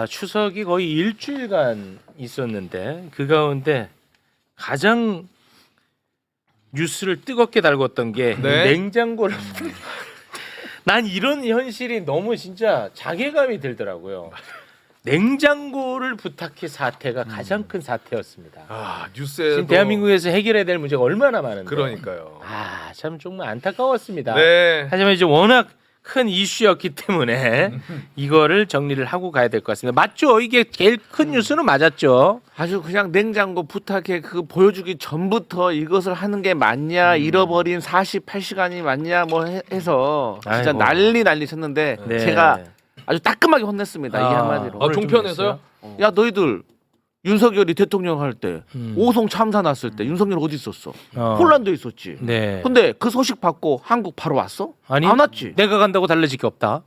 추석이 거의 일주일간 있었는데 그 가운데 가장 뉴스를 뜨겁게 달궜던 게 네. 냉장고를 난 이런 현실이 너무 진짜 자괴감이 들더라고요. 냉장고를 부탁해 사태가 가장 큰 사태였습니다. 아 뉴스에 지금 대한민국에서 해결해야 될 문제가 얼마나 많은데. 그러니까요. 참 정말 안타까웠습니다. 네. 하지만 이제 워낙 큰 이슈였기 때문에 이거를 정리를 하고 가야 될 것 같습니다. 맞죠? 이게 제일 큰 뉴스는 맞았죠. 아주 그냥 냉장고 부탁해 그 보여주기 전부터 이것을 하는 게 맞냐 잃어버린 48시간이 맞냐 뭐 해서 진짜 아이고. 난리 쳤는데 네. 제가 아주 따끔하게 혼냈습니다. 이 한마디로. 아, 종편에서요? 야 너희들 윤석열이 대통령 할 때 오송 참사 났을 때 윤석열 어디 있었어? 폴란드에 있었지. 네. 근데 그 소식 받고 한국 바로 왔어? 아니 안 왔지. 내가 간다고 달라질 게 없다.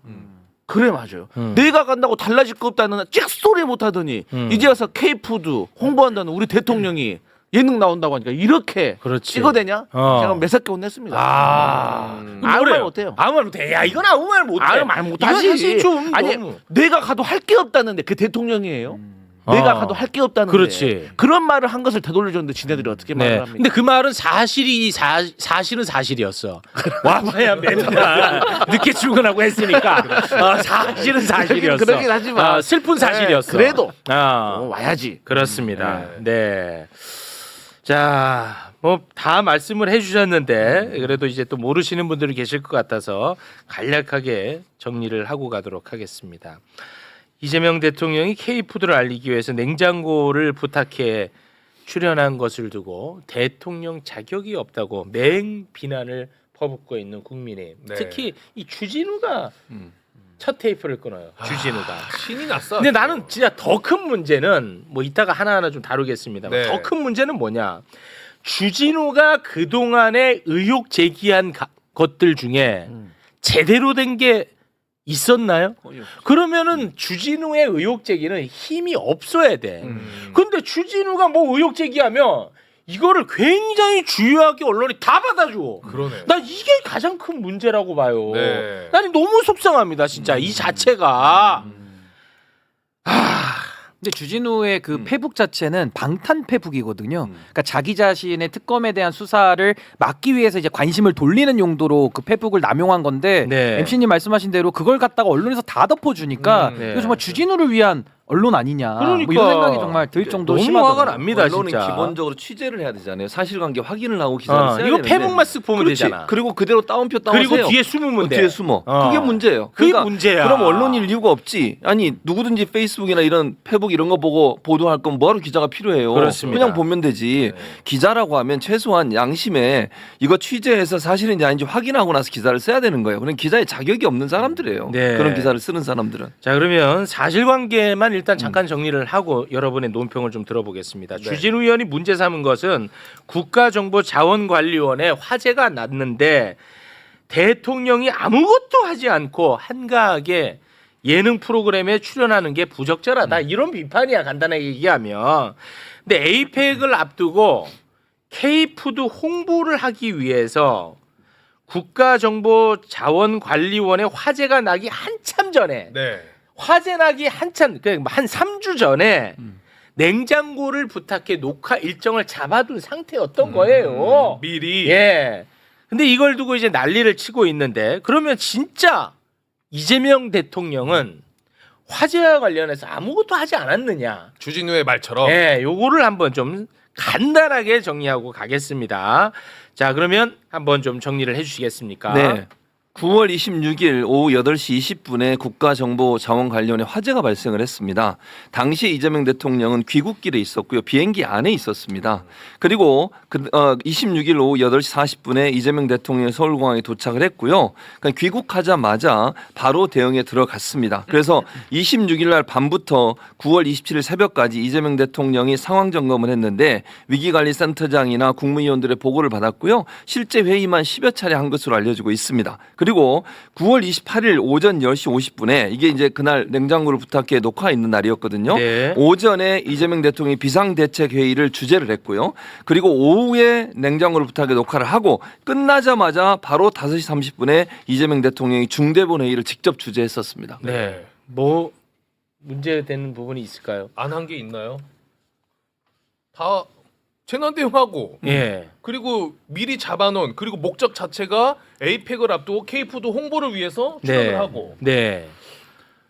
그래 맞아요. 내가 간다고 달라질 거 없다는 찍소리 못하더니 이제 와서 K푸드 홍보한다는 우리 대통령이 예능 나온다고 하니까 이렇게 그렇지. 찍어대냐? 어. 제가 매섭게 혼냈습니다. 아무 아무 말 못해요. 아무 말 못해. 야 이건 아무 말 못해. 아무 말 못하지. 이건 사실 좀 아니 너무. 내가 가도 할 게 없다는데 그 대통령이에요. 내가 가도 할 게 없다는데 그렇지. 그런 말을 한 것을 되돌려줬는데 지네들이 어떻게 네. 말을 합니까? 근데 그 말은 사실은 사실이었어. 와봐야 맨날 늦게 출근하고 했으니까 사실은 사실이었어. 그러긴 하지만. 슬픈 사실이었어. 네, 그래도 아, 와야지. 그렇습니다. 네. 자, 뭐 다 말씀을 해주셨는데 그래도 이제 또 모르시는 분들이 계실 것 같아서 간략하게 정리를 하고 가도록 하겠습니다. 이재명 대통령이 K푸드를 알리기 위해서 냉장고를 부탁해 출연한 것을 두고 대통령 자격이 없다고 맹 비난을 퍼붓고 있는 국민의힘. 네. 특히 이 주진우가 첫 테이프를 끊어요. 주진우가. 신이 났어. 근데 나는 진짜 더 큰 문제는 뭐 이따가 하나하나 좀 다루겠습니다. 네. 더 큰 문제는 뭐냐? 주진우가 그 동안에 의혹 제기한 것들 중에 제대로 된 게 있었나요? 그러면은 주진우의 의혹 제기는 힘이 없어야 돼. 근데 주진우가 뭐 의혹 제기하면 이거를 굉장히 주요하게 언론이 다 받아줘. 그러네. 난 이게 가장 큰 문제라고 봐요. 네. 나는 너무 속상합니다, 진짜 이 자체가. 근데 주진우의 그 페북 자체는 방탄 페북이거든요. 그러니까 자기 자신의 특검에 대한 수사를 막기 위해서 이제 관심을 돌리는 용도로 그 페북을 남용한 건데 네. MC님 말씀하신 대로 그걸 갖다가 언론에서 다 덮어주니까 네. 이거 정말 주진우를 위한 언론 아니냐. 그러니까. 뭐 이런 생각이 정말 들 정도로 너무 심하더라고요. 화가 납니다, 언론은 진짜. 기본적으로 취재를 해야 되잖아요. 사실관계 확인을 하고 기사를 써야 이거 되는데. 페북만 쓱 보면 그렇지. 되잖아. 그리고 그대로 따옴표 따오세요. 그리고 뒤에 숨으면 돼. 뒤에 숨어. 그게 문제예요. 그게 그러니까 문제야. 그럼 언론일 이유가 없지. 아니 누구든지 페이스북이나 이런 페북 이런 거 보고 보도할 거면 뭐하러 기자가 필요해요. 그렇습니다. 그냥 보면 되지. 기자라고 하면 최소한 양심에 이거 취재해서 사실인지 아닌지 확인하고 나서 기사를 써야 되는 거예요. 그럼 기자의 자격이 없는 사람들이에요. 네. 그런 기사를 쓰는 사람들은. 자, 그러면 사실관계만 일단 잠깐 정리를 하고 여러분의 논평을 좀 들어보겠습니다. 주진우 의원이 문제 삼은 것은 국가정보자원관리원에 화제가 났는데 대통령이 아무것도 하지 않고 한가하게 예능 프로그램에 출연하는 게 부적절하다. 이런 비판이야, 간단하게 얘기하면. 근데 에이펙을 앞두고 K푸드 홍보를 하기 위해서 국가정보자원관리원에 화제가 나기 한참 전에 네. 화재 나기 한참 한 3주 전에 냉장고를 부탁해 녹화 일정을 잡아둔 상태였던 거예요. 미리. 예. 근데 이걸 두고 이제 난리를 치고 있는데 그러면 진짜 이재명 대통령은 화재와 관련해서 아무것도 하지 않았느냐? 주진우의 말처럼. 예, 요거를 한번 좀 간단하게 정리하고 가겠습니다. 자, 그러면 한번 좀 정리를 해 주시겠습니까? 네. 9월 26일 오후 8시 20분에 국가정보자원관리원에 화재가 발생을 했습니다. 당시 이재명 대통령은 귀국길에 있었고요. 비행기 안에 있었습니다. 그리고 26일 오후 8시 40분에 이재명 대통령이 서울공항에 도착을 했고요. 그러니까 귀국하자마자 바로 대응에 들어갔습니다. 그래서 26일 날 밤부터 9월 27일 새벽까지 이재명 대통령이 상황 점검을 했는데 위기관리센터장이나 국무위원들의 보고를 받았고요. 실제 회의만 10여 차례 한 것으로 알려지고 있습니다. 그리고 9월 28일 오전 10시 50분에 이게 이제 그날 냉장고를 부탁해 녹화 있는 날이었거든요. 네. 오전에 이재명 대통령이 비상대책회의를 주재를 했고요. 그리고 오후에 냉장고를 부탁해 녹화를 하고 끝나자마자 바로 5시 30분에 이재명 대통령이 중대본 회의를 직접 주재했었습니다. 네. 뭐 문제되는 부분이 있을까요? 안 한 게 있나요? 다 재난 대응하고 예. 그리고 미리 잡아놓은 그리고 목적 자체가 에이펙을 앞두고 K푸드 홍보를 위해서 출연을 하고 네.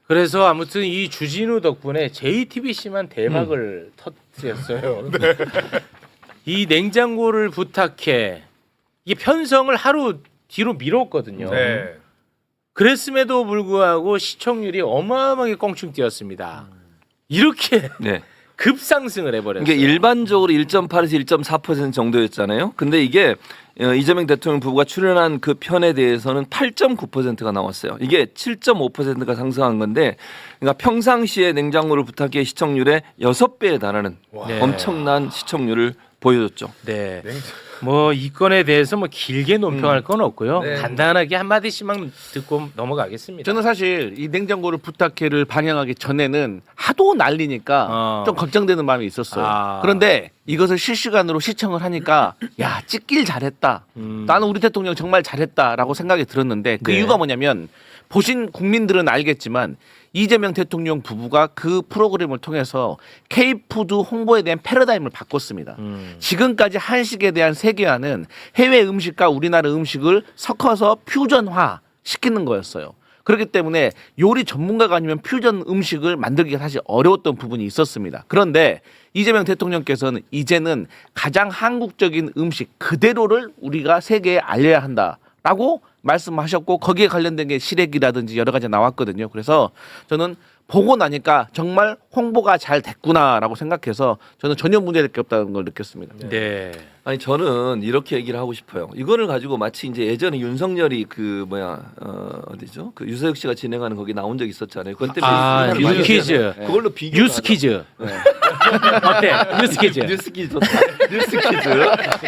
그래서 아무튼 이 주진우 덕분에 JTBC만 대박을 터뜨렸어요. 이 냉장고를 부탁해 이게 편성을 하루 뒤로 미뤘거든요. 네. 그랬음에도 불구하고 시청률이 어마어마하게 껑충 뛰었습니다. 이렇게 네. 급상승을 해버렸어요. 이게 일반적으로 1.8에서 1.4% 정도였잖아요. 근데 이게 이재명 대통령 부부가 출연한 그 편에 대해서는 8.9%가 나왔어요. 이게 7.5%가 상승한 건데, 그러니까 평상시에 냉장고를 부탁해 시청률의 6배에 달하는 네. 엄청난 시청률을 보여줬죠. 네. 뭐 이 건에 대해서 뭐 길게 논평할 건 없고요. 네. 간단하게 한 마디씩만 듣고 넘어가겠습니다. 저는 사실 이 냉장고를 부탁해를 방영하기 전에는 하도 난리니까 좀 걱정되는 마음이 있었어요. 아. 그런데 이것을 실시간으로 시청을 하니까 야 찍길 잘했다. 나는 우리 대통령 정말 잘했다라고 생각이 들었는데 그 네. 이유가 뭐냐면 보신 국민들은 알겠지만 이재명 대통령 부부가 그 프로그램을 통해서 K푸드 홍보에 대한 패러다임을 바꿨습니다. 지금까지 한식에 대한 세계화는 해외 음식과 우리나라 음식을 섞어서 퓨전화 시키는 거였어요. 그렇기 때문에 요리 전문가가 아니면 퓨전 음식을 만들기가 사실 어려웠던 부분이 있었습니다. 그런데 이재명 대통령께서는 이제는 가장 한국적인 음식 그대로를 우리가 세계에 알려야 한다라고 말씀하셨고 거기에 관련된 게 시래기라든지 여러 가지 나왔거든요. 그래서 저는 보고 나니까 정말 홍보가 잘 됐구나라고 생각해서 저는 전혀 문제될 게 없다는 걸 느꼈습니다. 네. 아니 저는 이렇게 얘기를 하고 싶어요. 이거를 가지고 마치 이제 예전에 윤석열이 그 어디죠? 그 유서혁 씨가 진행하는 거기 나온 적 있었잖아요. 그것 때문에 아, 많이 뉴스퀴즈. 했잖아요. 그걸로 비교. 뉴스퀴즈. 어때? 뉴스퀴즈. 뉴스퀴즈 좋다.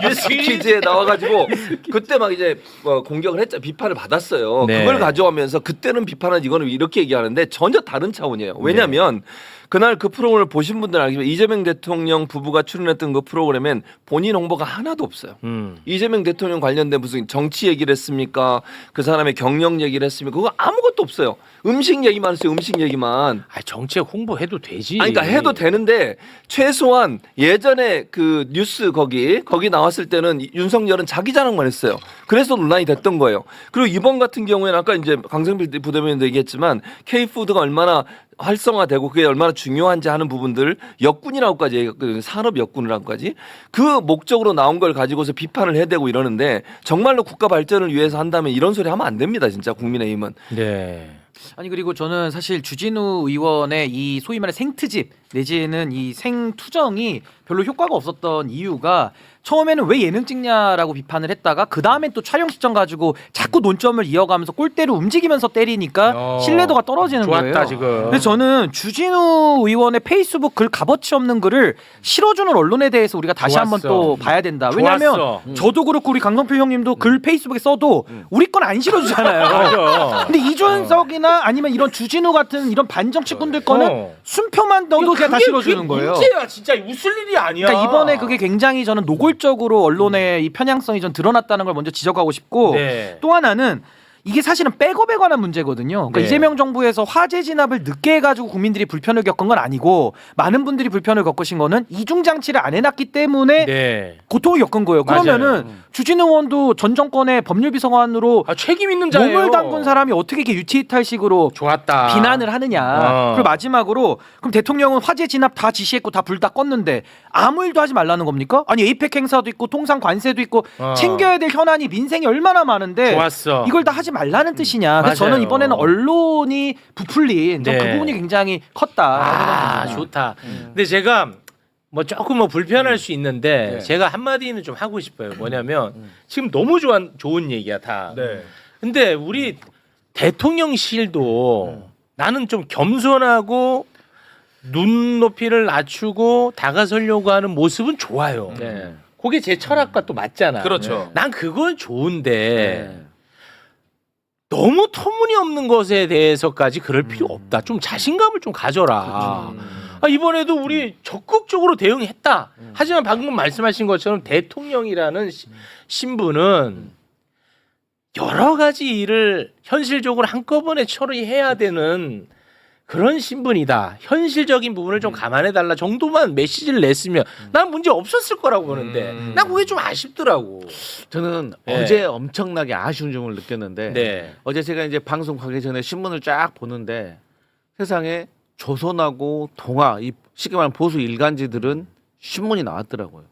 뉴스퀴즈에 나와가지고 그때 막 이제 공격을 했죠. 비판을 받았어요. 네. 그걸 가져오면서 그때는 비판은 이거는 이렇게 얘기하는데 전혀 다른 차원이에요. 왜냐하면 그날 그 프로그램을 보신 분들은 알겠지만 이재명 대통령 부부가 출연했던 그 프로그램엔 본인 홍보가 하나도 없어요. 이재명 대통령 관련된 무슨 정치 얘기를 했습니까? 그 사람의 경력 얘기를 했습니까? 그거 아무것도 없어요. 음식 얘기만 했어요. 음식 얘기만. 아, 정책 홍보해도 되지. 아니, 그러니까 해도 되는데 최소한 예전에 그 뉴스 거기 나왔을 때는 윤석열은 자기 자랑만 했어요. 그래서 논란이 됐던 거예요. 그리고 이번 같은 경우에는 아까 이제 강성필 부대변인도 얘기했지만 K푸드가 얼마나 활성화되고 그게 얼마나 중요한지 하는 부분들 역군이라고까지 얘기했거든요. 산업 역군이라고까지 그 목적으로 나온 걸 가지고서 비판을 해대고 이러는데 정말로 국가 발전을 위해서 한다면 이런 소리 하면 안 됩니다. 진짜 국민의힘은. 네. 아니 그리고 저는 사실 주진우 의원의 이 소위 말해 생트집 내지는 이 생투정이 별로 효과가 없었던 이유가 처음에는 왜 예능 찍냐라고 비판을 했다가 그 다음에 또 촬영 시점 가지고 자꾸 논점을 이어가면서 골대로 움직이면서 때리니까 신뢰도가 떨어지는 좋았다, 거예요. 지금. 그래서 저는 주진우 의원의 페이스북 글 값어치 없는 글을 실어주는 언론에 대해서 우리가 다시 좋았어. 한번 또 봐야 된다. 왜냐하면 좋았어. 저도 그렇고 우리 강성필 형님도 글 페이스북에 써도 우리 건 안 실어주잖아요. 맞아. 근데 이준석이나 아니면 이런 주진우 같은 이런 반정치꾼들 거는 순표만 넣어도 그냥 다 실어주는 거예요. 문제야, 진짜 웃을 일이 아니야. 그러니까 이번에 그게 굉장히 저는 노골적으로 언론의 이 편향성이 좀 드러났다는 걸 먼저 지적하고 싶고 네. 또 하나는 이게 사실은 백업에 관한 문제거든요. 그러니까 네. 이재명 정부에서 화재 진압을 늦게 해가지고 국민들이 불편을 겪은 건 아니고 많은 분들이 불편을 겪으신 거는 이중 장치를 안 해놨기 때문에 네. 고통을 겪은 거예요. 맞아요. 그러면은 주진우 의원도 전 정권의 법률비서관으로 아, 책임 있는 자예요. 몸을 담근 사람이 어떻게 이렇게 유치이탈식으로 좋았다. 비난을 하느냐. 그리고 마지막으로 그럼 대통령은 화재 진압 다 지시했고 다 불 다 껐는데 아무 일도 하지 말라는 겁니까? 아니 에이펙 행사도 있고 통상 관세도 있고 챙겨야 될 현안이 민생이 얼마나 많은데 좋았어. 이걸 다 하지 말라는 뜻이냐. 그래서 맞아요. 저는 이번에는 언론이 부풀린 좀 그 네. 부분이 굉장히 컸다. 아, 좋다. 근데 제가 뭐 조금 뭐 불편할 수 있는데 네. 제가 한마디는 좀 하고 싶어요. 뭐냐면 지금 너무 좋은 얘기야 다. 네. 근데 우리 대통령실도 나는 좀 겸손하고 눈높이를 낮추고 다가서려고 하는 모습은 좋아요. 네. 그게 제 철학과 또 맞잖아. 그렇죠. 난 그건 좋은데 너무 터무니없는 것에 대해서까지 그럴 필요 없다. 좀 자신감을 좀 가져라. 아, 이번에도 우리 적극적으로 대응했다. 하지만 방금 말씀하신 것처럼 대통령이라는 신분은 여러 가지 일을 현실적으로 한꺼번에 처리해야 되는 그런 신분이다. 현실적인 부분을 좀 감안해 달라 정도만 메시지를 냈으면 난 문제 없었을 거라고 보는데 난 그게 좀 아쉽더라고. 저는 네. 어제 엄청나게 아쉬운 점을 느꼈는데 네. 어제 제가 이제 방송 가기 전에 신문을 쫙 보는데 세상에 조선하고 동아 이 쉽게 말하면 보수 일간지들은 신문이 나왔더라고요.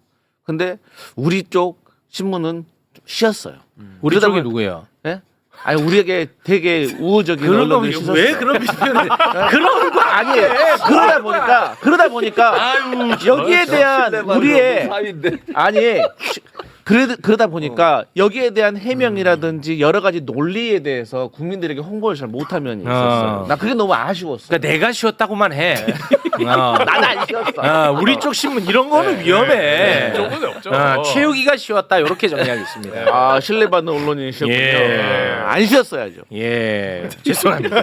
근데 우리 쪽 신문은 좀 쉬었어요. 우리 그러다 쪽이 보니- 누구예요? 예? 아니 우리에게 되게 우호적인 그런 거 언론들이 쉬었어요. 왜 그런 비슷해? 그런 거 아니에요. 그러다 보니까 여기에 대한 우리의 아니 그러다 보니까 여기에 대한 해명이라든지 여러 가지 논리에 대해서 국민들에게 홍보를 잘 못한 면이 있었어요. 나 그게 너무 아쉬웠어. 그러니까 내가 쉬었다고만 해. 나는 안 쉬었어. 우리 쪽 신문 이런 거는 위험해. 조금 없죠. 최욱이가 쉬었다 이렇게 정리하겠습니다. 아 신뢰받는 언론인이셨군요. 예. 안 쉬었어야죠. 예, 죄송합니다.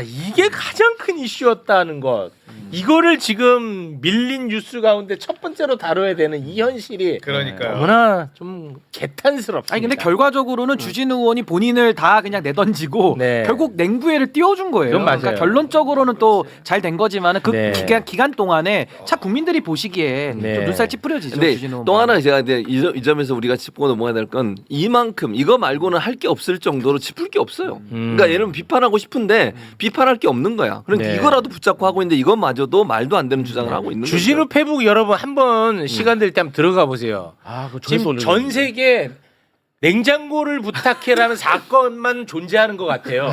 이게 가장 큰 이슈였다는 것. 이거를 지금 밀린 뉴스 가운데 첫 번째로 다뤄야 되는 이 현실이 그러니까요. 너무나 좀 개탄스럽습니다. 아니 근데 결과적으로는 주진우 의원이 본인을 다 그냥 내던지고 네. 결국 냉부회를 띄워준 거예요. 그건 맞아요. 그러니까 결론적으로는 또 잘 된 거지만은 그 네. 기간 동안에 차 국민들이 보시기에 네. 좀 눈살 찌푸려지죠. 근데 주진우 의원. 또 하나 제가 이제 이 점에서 우리가 짚고 넘어가야 될 건 이만큼 이거 말고는 할 게 없을 정도로 짚을 게 없어요. 그러니까 얘는 비판하고 싶은데 비판할 게 없는 거야. 그러니까 네. 이거라도 붙잡고 하고 있는데 이것마저도 말도 안 되는 주장을 하고 있는 주진우 거죠. 페북 여러분 한번 시간 될 때 한번 들어가 보세요. 아, 지금 전 세계 냉장고를 부탁해라는 사건만 존재하는 것 같아요.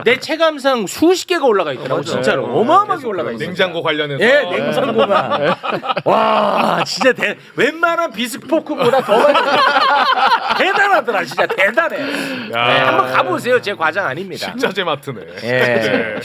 내 체감상 수십 개가 올라가 있더라고 진짜로 어마어마하게 올라가 있어요. 냉장고 관련해서. 예, 냉장고만. 와, 진짜 웬만한 비스포크보다 더 많이 대단하더라, 진짜 대단해. 네, 한번 가보세요, 제 과장 아닙니다. 식자재 마트네. 예. 네.